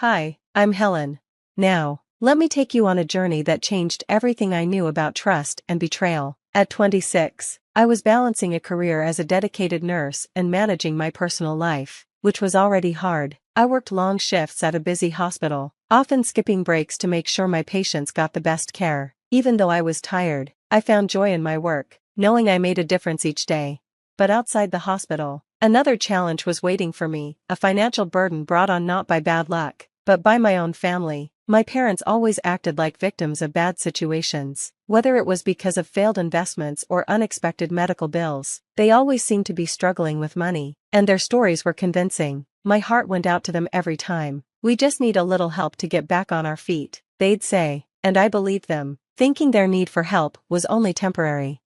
Hi, I'm Helen. Now, let me take you on a journey that changed everything I knew about trust and betrayal. At 26, I was balancing a career as a dedicated nurse and managing my personal life, which was already hard. I worked long shifts at a busy hospital, often skipping breaks to make sure my patients got the best care. Even though I was tired, I found joy in my work, knowing I made a difference each day. But outside the hospital, another challenge was waiting for me, a financial burden brought on not by bad luck, but by my own family. My parents always acted like victims of bad situations. Whether it was because of failed investments or unexpected medical bills, they always seemed to be struggling with money, and their stories were convincing. My heart went out to them every time. "We just need a little help to get back on our feet," they'd say, and I believed them, thinking their need for help was only temporary.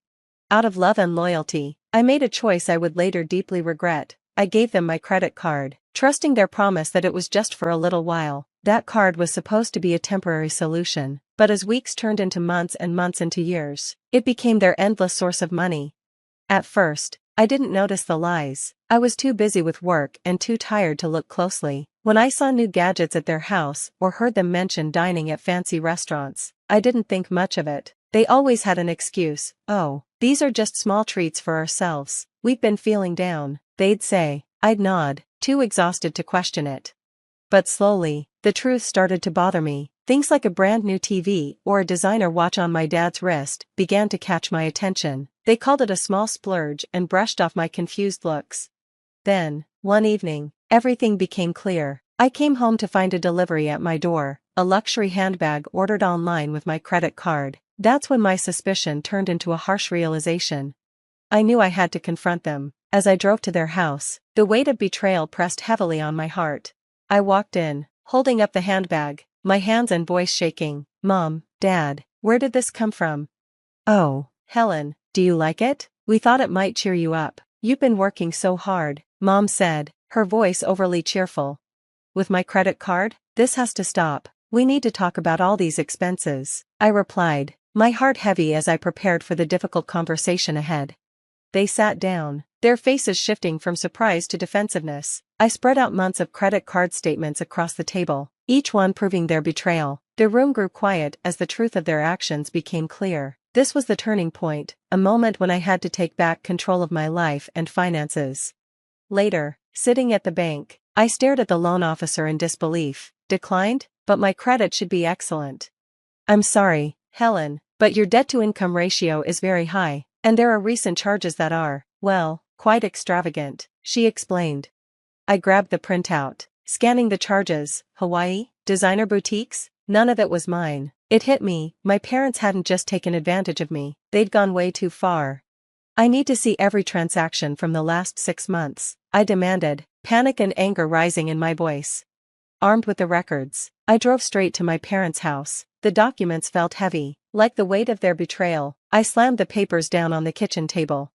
Out of love and loyalty, I made a choice I would later deeply regret. I gave them my credit card, trusting their promise that it was just for a little while. That card was supposed to be a temporary solution, but as weeks turned into months and months into years, it became their endless source of money. At first, I didn't notice the lies. I was too busy with work and too tired to look closely. When I saw new gadgets at their house or heard them mention dining at fancy restaurants, I didn't think much of it. They always had an excuse. "Oh, these are just small treats for ourselves. We've been feeling down," they'd say. I'd nod, too exhausted to question it. But slowly, the truth started to bother me. Things like a brand new TV or a designer watch on my dad's wrist began to catch my attention. They called it a small splurge and brushed off my confused looks. Then, one evening, everything became clear. I came home to find a delivery at my door, a luxury handbag ordered online with my credit card. That's when my suspicion turned into a harsh realization. I knew I had to confront them. As I drove to their house, the weight of betrayal pressed heavily on my heart. I walked in, holding up the handbag, my hands and voice shaking. "Mom, Dad, where did this come from?" "Oh, Helen, do you like it? We thought it might cheer you up. You've been working so hard," Mom said, her voice overly cheerful. "With my credit card? This has to stop. We need to talk about all these expenses," I replied, my heart heavy as I prepared for the difficult conversation ahead. They sat down, their faces shifting from surprise to defensiveness. I spread out months of credit card statements across the table, each one proving their betrayal. The room grew quiet as the truth of their actions became clear. This was the turning point, a moment when I had to take back control of my life and finances. Later, sitting at the bank, I stared at the loan officer in disbelief. "Declined? But my credit should be excellent." "I'm sorry, Helen, but your debt-to-income ratio is very high, and there are recent charges that are, well, quite extravagant," she explained. I grabbed the printout, scanning the charges. Hawaii, designer boutiques, none of it was mine. It hit me, my parents hadn't just taken advantage of me, they'd gone way too far. "I need to see every transaction from the last 6 months, I demanded, panic and anger rising in my voice. Armed with the records, I drove straight to my parents' house. The documents felt heavy, like the weight of their betrayal. I slammed the papers down on the kitchen table.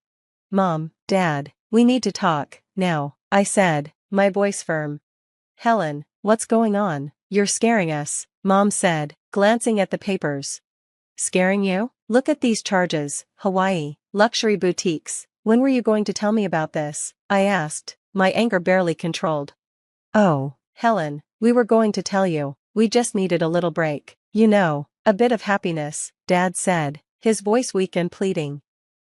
"Mom, Dad, we need to talk, now," I said, my voice firm. "Helen, what's going on? You're scaring us," Mom said, glancing at the papers. "Scaring you? Look at these charges: Hawaii, luxury boutiques. When were you going to tell me about this?" I asked, my anger barely controlled. "Oh, Helen, we were going to tell you. We just needed a little break. You know, a bit of happiness," Dad said, his voice weak and pleading.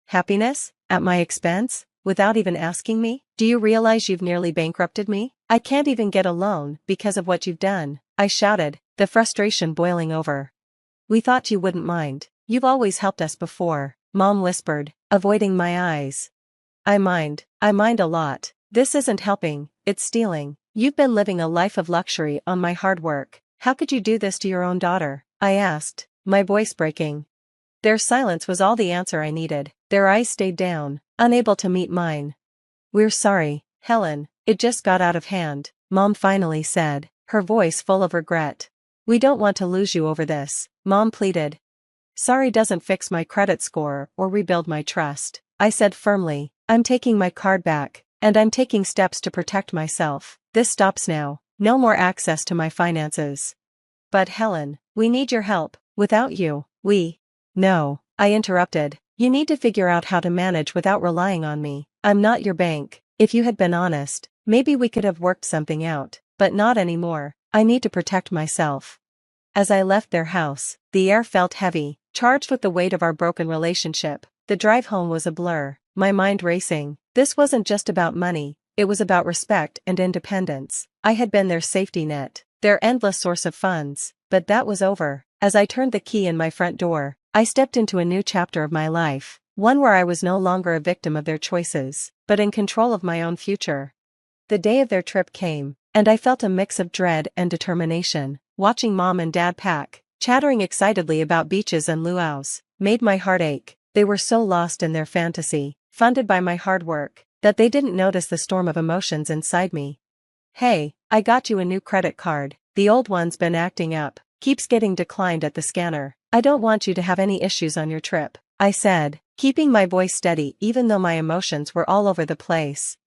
"Happiness? At my expense? Without even asking me? Do you realize you've nearly bankrupted me? I can't even get a loan because of what you've done," I shouted, the frustration boiling over. "We thought you wouldn't mind. You've always helped us before," Mom whispered, avoiding my eyes. I mind a lot. This isn't helping, it's stealing. You've been living a life of luxury on my hard work. How could you do this to your own daughter?" I asked, my voice breaking. Their silence was all the answer I needed. Their eyes stayed down, unable to meet mine. "We're sorry, Helen, it just got out of hand," Mom finally said, her voice full of regret. "We don't want to lose you over this," Mom pleaded. "Sorry doesn't fix my credit score or rebuild my trust," I said firmly. "I'm taking my card back, and I'm taking steps to protect myself. This stops now. No more access to my finances." "But Helen, we need your help. Without you, No," I interrupted. "You need to figure out how to manage without relying on me. I'm not your bank. If you had been honest, maybe we could have worked something out, but not anymore." I need to protect myself. As I left their house, the air felt heavy, charged with the weight of our broken relationship. The drive home was a blur, my mind racing. This wasn't just about money, it was about respect and independence. I had been their safety net, their endless source of funds, but that was over. As I turned the key in my front door, I stepped into a new chapter of my life, one where I was no longer a victim of their choices, but in control of my own future. The day of their trip came, and I felt a mix of dread and determination. Watching Mom and Dad pack, chattering excitedly about beaches and luau's, made my heart ache. They were so lost in their fantasy, funded by my hard work, that they didn't notice the storm of emotions inside me. "Hey, I got you a new credit card. The old one's been acting up, keeps getting declined at the scanner. I don't want you to have any issues on your trip," I said, keeping my voice steady even though my emotions were all over the place.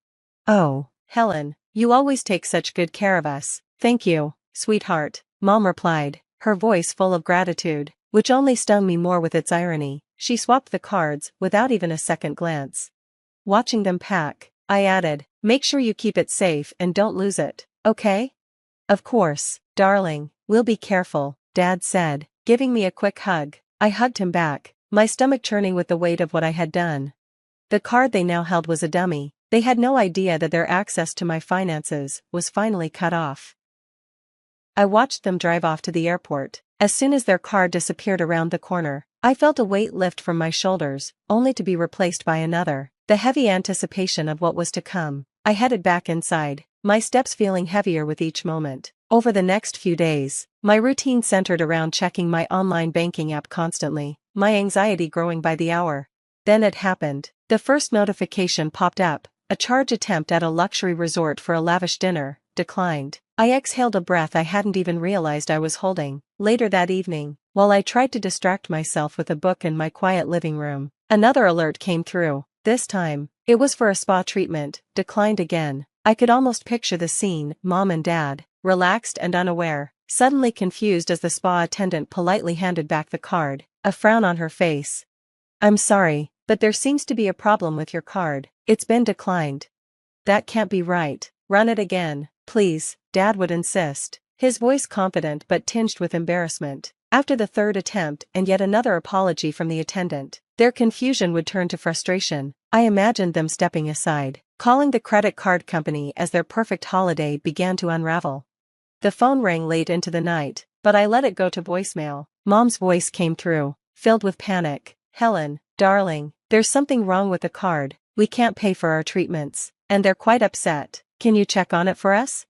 "Oh, Helen, you always take such good care of us. Thank you, sweetheart," Mom replied, her voice full of gratitude, which only stung me more with its irony. She swapped the cards without even a second glance. Watching them pack, I added, "Make sure you keep it safe and don't lose it, okay?" "Of course, darling, we'll be careful," Dad said, giving me a quick hug. I hugged him back, my stomach churning with the weight of what I had done. The card they now held was a dummy. They had no idea that their access to my finances was finally cut off. I watched them drive off to the airport. As soon as their car disappeared around the corner, I felt a weight lift from my shoulders, only to be replaced by another, the heavy anticipation of what was to come. I headed back inside, my steps feeling heavier with each moment. Over the next few days, my routine centered around checking my online banking app constantly, my anxiety growing by the hour. Then it happened. The first notification popped up, a charge attempt at a luxury resort for a lavish dinner, declined. I exhaled a breath I hadn't even realized I was holding. Later that evening, while I tried to distract myself with a book in my quiet living room, another alert came through. This time, it was for a spa treatment, declined again. I could almost picture the scene, Mom and Dad, relaxed and unaware, suddenly confused as the spa attendant politely handed back the card, a frown on her face. "I'm sorry, but there seems to be a problem with your card. It's been declined." "That can't be right. Run it again, please," Dad would insist, his voice confident but tinged with embarrassment. After the third attempt and yet another apology from the attendant, their confusion would turn to frustration. I imagined them stepping aside, calling the credit card company as their perfect holiday began to unravel. The phone rang late into the night, but I let it go to voicemail. Mom's voice came through, filled with panic. "Helen, darling, there's something wrong with the card. We can't pay for our treatments, and they're quite upset. Can you check on it for us?"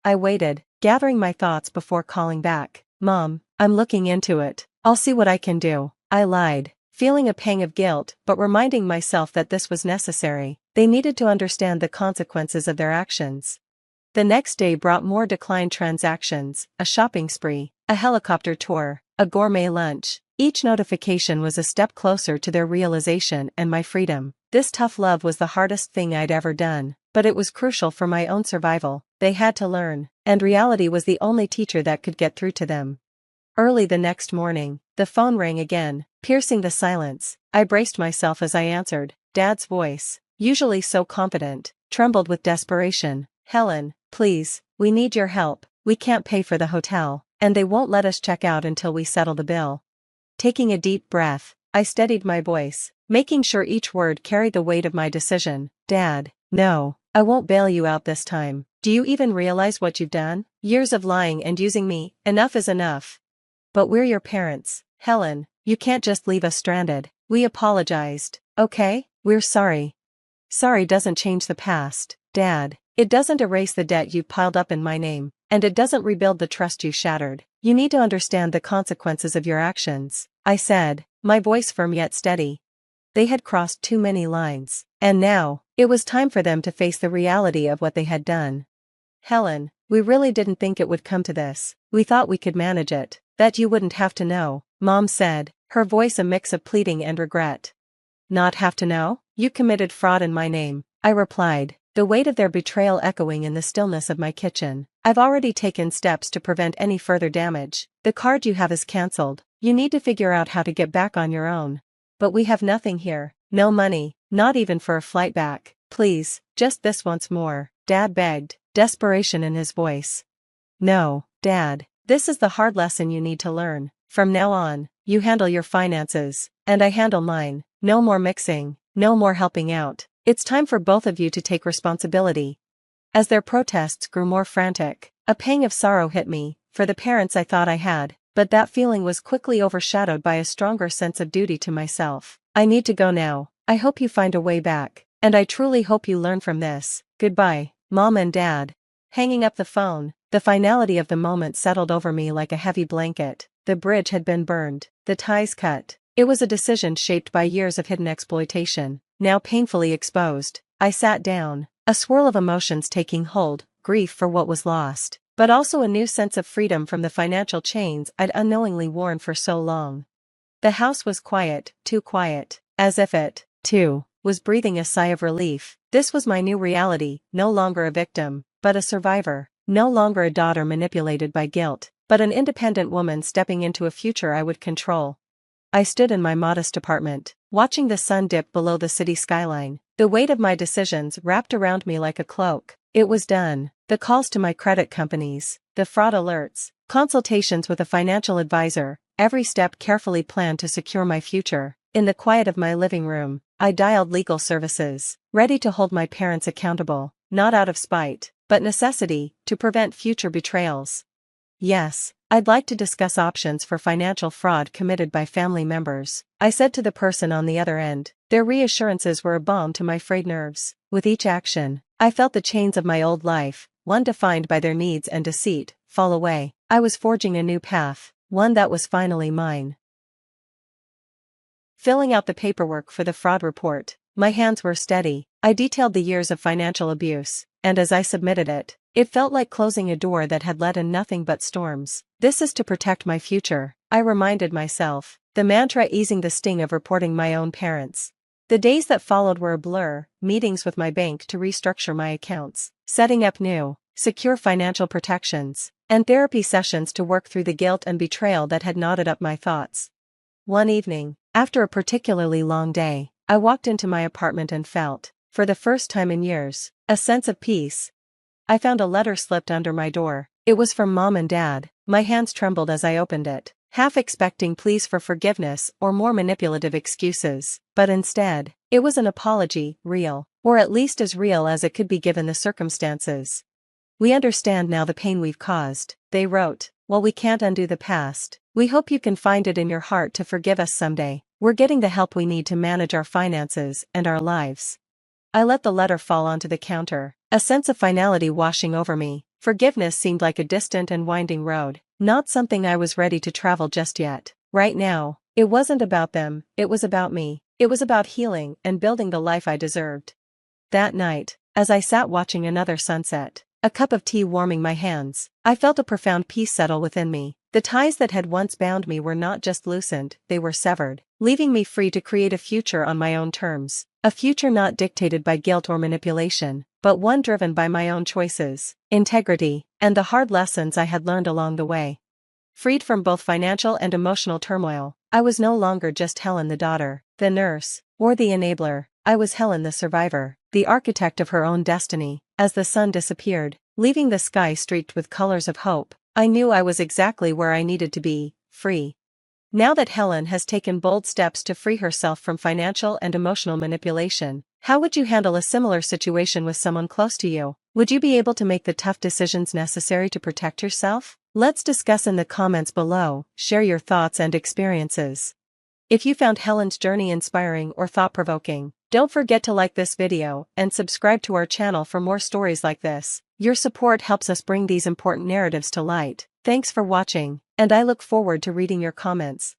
I waited, gathering my thoughts before calling back. "Mom, I'm looking into it. I'll see what I can do," I lied, feeling a pang of guilt but reminding myself that this was necessary. They needed to understand the consequences of their actions. The next day brought more declined transactions, a shopping spree, a helicopter tour, a gourmet lunch. Each notification was a step closer to their realization and my freedom. This tough love was the hardest thing I'd ever done, but it was crucial for my own survival. They had to learn, and reality was the only teacher that could get through to them. Early the next morning, the phone rang again, piercing the silence. I braced myself as I answered. Dad's voice, usually so confident, trembled with desperation. "Helen, please, we need your help. We can't pay for the hotel, and they won't let us check out until we settle the bill." Taking a deep breath, I steadied my voice, making sure each word carried the weight of my decision. "Dad, no, I won't bail you out this time. Do you even realize what you've done? Years of lying and using me. Enough is enough." "But we're your parents, Helen. You can't just leave us stranded." We apologized. "Okay, we're sorry." Sorry doesn't change the past, Dad. It doesn't erase the debt you've piled up in my name, and it doesn't rebuild the trust you shattered. You need to understand the consequences of your actions, I said, my voice firm yet steady. They had crossed too many lines, and now, it was time for them to face the reality of what they had done. "Helen, we really didn't think it would come to this. We thought we could manage it, that you wouldn't have to know," Mom said, her voice a mix of pleading and regret. "Not have to know? You committed fraud in my name," I replied, the weight of their betrayal echoing in the stillness of my kitchen. "I've already taken steps to prevent any further damage. The card you have is cancelled. You need to figure out how to get back on your own. But we have nothing here, no money, not even for a flight back. Please, just this once more," Dad begged, desperation in his voice. "No, Dad, this is the hard lesson you need to learn. From now on, you handle your finances, and I handle mine. No more mixing, no more helping out. It's time for both of you to take responsibility." As their protests grew more frantic, a pang of sorrow hit me, for the parents I thought I had, but that feeling was quickly overshadowed by a stronger sense of duty to myself. "I need to go now. I hope you find a way back, and I truly hope you learn from this. Goodbye, Mom and Dad." Hanging up the phone, the finality of the moment settled over me like a heavy blanket. The bridge had been burned, the ties cut. It was a decision shaped by years of hidden exploitation, now painfully exposed. I sat down, a swirl of emotions taking hold, grief for what was lost, but also a new sense of freedom from the financial chains I'd unknowingly worn for so long. The house was quiet, too quiet, as if it, too, was breathing a sigh of relief. This was my new reality, no longer a victim, but a survivor, no longer a daughter manipulated by guilt, but an independent woman stepping into a future I would control. I stood in my modest apartment, watching the sun dip below the city skyline, the weight of my decisions wrapped around me like a cloak. It was done. The calls to my credit companies, the fraud alerts, consultations with a financial advisor, every step carefully planned to secure my future. In the quiet of my living room, I dialed legal services, ready to hold my parents accountable, not out of spite, but necessity, to prevent future betrayals. "Yes, I'd like to discuss options for financial fraud committed by family members," I said to the person on the other end. Their reassurances were a balm to my frayed nerves. With each action, I felt the chains of my old life, one defined by their needs and deceit, fall away. I was forging a new path, one that was finally mine. Filling out the paperwork for the fraud report, my hands were steady. I detailed the years of financial abuse, and as I submitted it, it felt like closing a door that had let in nothing but storms. "This is to protect my future," I reminded myself, the mantra easing the sting of reporting my own parents. The days that followed were a blur, meetings with my bank to restructure my accounts, setting up new, secure financial protections, and therapy sessions to work through the guilt and betrayal that had knotted up my thoughts. One evening, after a particularly long day, I walked into my apartment and felt, for the first time in years, a sense of peace. I found a letter slipped under my door. It was from Mom and Dad. My hands trembled as I opened it, half expecting pleas for forgiveness or more manipulative excuses, but instead, it was an apology, real, or at least as real as it could be given the circumstances. "We understand now the pain we've caused," they wrote. "While we can't undo the past, we hope you can find it in your heart to forgive us someday. We're getting the help we need to manage our finances and our lives." I let the letter fall onto the counter, a sense of finality washing over me. Forgiveness seemed like a distant and winding road, not something I was ready to travel just yet. Right now, it wasn't about them, it was about me. It was about healing and building the life I deserved. That night, as I sat watching another sunset, a cup of tea warming my hands, I felt a profound peace settle within me. The ties that had once bound me were not just loosened, they were severed, leaving me free to create a future on my own terms. A future not dictated by guilt or manipulation, but one driven by my own choices, integrity, and the hard lessons I had learned along the way. Freed from both financial and emotional turmoil, I was no longer just Helen the daughter, the nurse, or the enabler. I was Helen the survivor, the architect of her own destiny. As the sun disappeared, leaving the sky streaked with colors of hope, I knew I was exactly where I needed to be, free. Now that Helen has taken bold steps to free herself from financial and emotional manipulation, how would you handle a similar situation with someone close to you? Would you be able to make the tough decisions necessary to protect yourself? Let's discuss in the comments below. Share your thoughts and experiences. If you found Helen's journey inspiring or thought-provoking, don't forget to like this video and subscribe to our channel for more stories like this. Your support helps us bring these important narratives to light. Thanks for watching, and I look forward to reading your comments.